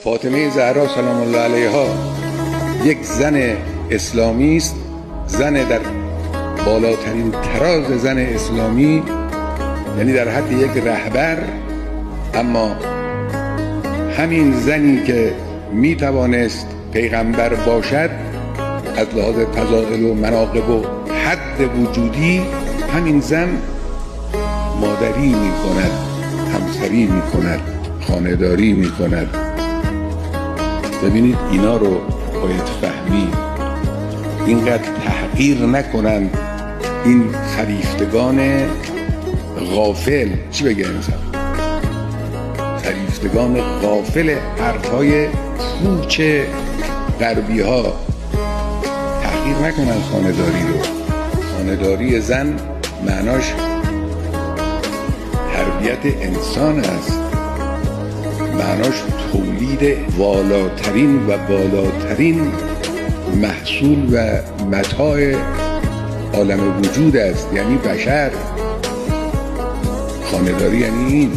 فاطمه زهرا سلام الله علیها یک زن اسلامی است، زن در بالاترین تراز زن اسلامی، یعنی در حد یک رهبر. اما همین زنی که می توانست پیغمبر باشد از لحاظ فضائل و مناقب و حد وجودی، همین زن مادری می کند، همسری می کند، خانه‌داری می کند. ببینید اینا رو باید فهمید، اینقدر تحقیر نکنند این خریفتگان غافل. چی بگه انسان؟ خریفتگان غافل حرفای پوچ غربی ها. تحقیر نکنند خانه‌داری رو. خانه‌داری زن معناش تربیت انسان است، معناش تولید والاترین و بالاترین محصول و متاع عالم وجود است، یعنی بشر. خانه‌داری یعنی این.